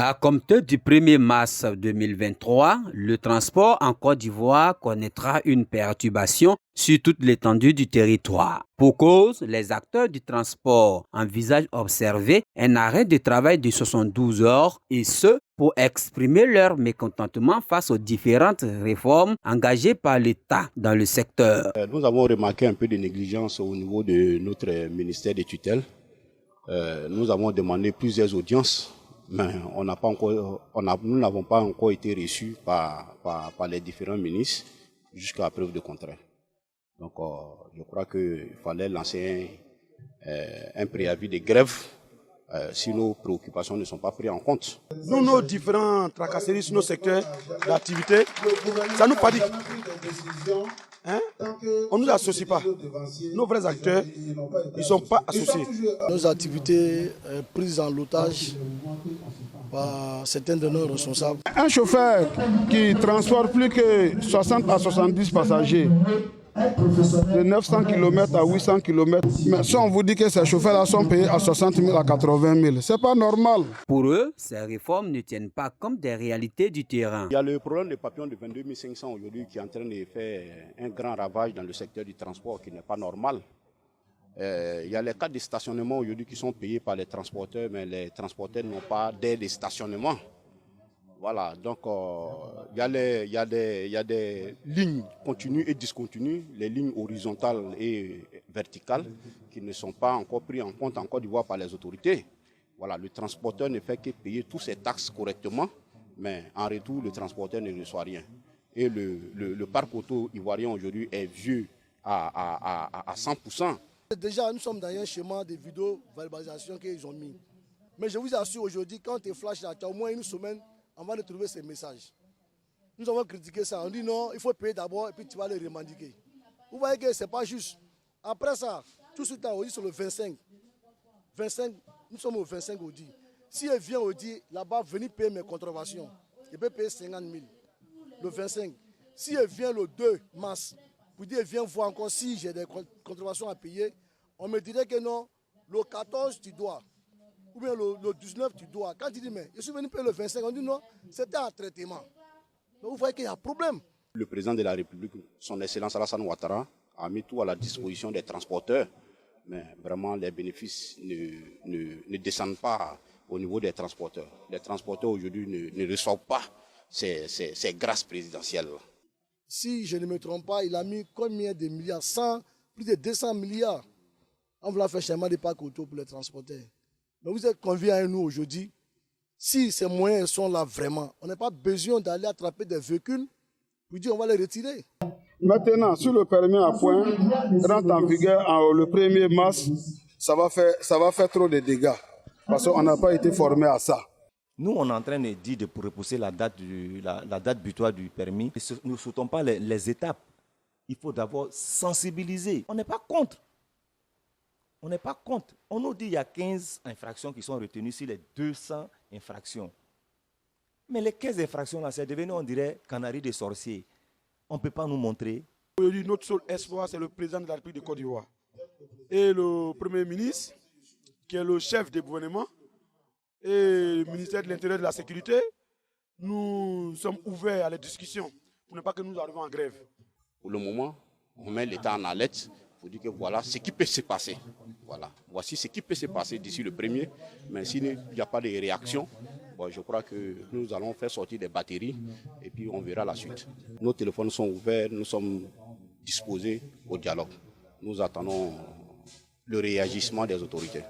À compter du 1er mars 2023, le transport en Côte d'Ivoire connaîtra une perturbation sur toute l'étendue du territoire. Pour cause, les acteurs du transport envisagent d'observer un arrêt de travail de 72 heures et ce, pour exprimer leur mécontentement face aux différentes réformes engagées par l'État dans le secteur. Nous avons remarqué un peu de négligence au niveau de notre ministère des tutelles. Nous avons demandé plusieurs audiences, mais nous n'avons pas encore été reçus par les différents ministres jusqu'à preuve de contraire. Donc je crois qu'il fallait lancer un préavis de grève si nos préoccupations ne sont pas prises en compte. Nos différents tracasseries sur nos secteurs d'activité, ça nous fatigue. On ne nous associe pas. Nos vrais acteurs, ils ne sont pas associés. Nos activités prises en otage par certains de nos responsables. Un chauffeur qui transporte plus que 60 à 70 passagers, de 900 km à 800 km. Mais si on vous dit que ces chauffeurs-là sont payés à 60 000 à 80 000, c'est pas normal. Pour eux, ces réformes ne tiennent pas compte des réalités du terrain. Il y a le problème des papillons de 22 500 aujourd'hui qui est en train de faire un grand ravage dans le secteur du transport qui n'est pas normal. Il y a les cas de stationnement aujourd'hui qui sont payés par les transporteurs, mais les transporteurs n'ont pas d'aide de stationnement. Voilà, donc il y a des lignes continues et discontinues, les lignes horizontales et verticales qui ne sont pas encore prises en compte en Côte d'Ivoire par les autorités. Voilà, le transporteur ne fait que payer tous ses taxes correctement, mais en retour, le transporteur ne reçoit rien. Et le parc auto ivoirien aujourd'hui est vieux à 100%. Déjà, nous sommes dans un schéma de vidéo-verbalisation qu'ils ont mis. Mais je vous assure aujourd'hui, quand tu flashes là, tu as au moins une semaine avant de trouver ces messages. Nous avons critiqué ça. On dit non, il faut payer d'abord et puis tu vas les revendiquer. Vous voyez que ce n'est pas juste. Après ça, tout ce temps, on dit sur le 25. Nous sommes au 25 Audi. Si elle vient Audi, là-bas, venir payer mes contraventions, il peut payer 50 000. Le 25. Si elle vient le 2 mars, pour dire, viens voir encore si j'ai des contraventions à payer, on me dirait que non, le 14 tu dois. Ou bien le 19 tu dois. Quand tu dis, mais je suis venu payer le 25, on dit non, c'était un traitement. Donc vous voyez qu'il y a un problème. Le président de la République, son Excellence Alassane Ouattara, a mis tout à la disposition des transporteurs. Mais vraiment, les bénéfices ne descendent pas au niveau des transporteurs. Les transporteurs aujourd'hui ne reçoivent pas ces grâces présidentielles. Si je ne me trompe pas, il a mis combien de milliards? Plus de 200 milliards. On voulait faire schéma de parc auto pour les transporteurs. Mais vous êtes conviés à nous aujourd'hui, si ces moyens sont là vraiment, on n'a pas besoin d'aller attraper des véhicules pour dire on va les retirer. Maintenant, si le permis à point rentre en vigueur le 1er mars, ça va faire trop de dégâts parce qu'on n'a pas été formé à ça. Nous, on est en train de dire de repousser la date butoir du permis. Nous ne sautons pas les étapes. Il faut d'abord sensibiliser. On n'est pas contre. On n'est pas contre. On nous dit qu'il y a 15 infractions qui sont retenues sur les 200 infractions. Mais les 15 infractions, là, c'est devenu, on dirait, canaries de sorciers. On ne peut pas nous montrer. Aujourd'hui, notre seul espoir, c'est le président de la République de Côte d'Ivoire. Et le Premier ministre, qui est le chef du gouvernement, et le ministère de l'Intérieur et de la Sécurité, nous sommes ouverts à la discussion pour ne pas que nous arrivions en grève. Pour le moment, on met l'État en alerte pour dire que voilà ce qui peut se passer. Voilà. Voici ce qui peut se passer d'ici le 1er. Mais s'il n'y a pas de réaction, bon, je crois que nous allons faire sortir des batteries et puis on verra la suite. Nos téléphones sont ouverts, nous sommes disposés au dialogue. Nous attendons le réagissement des autorités.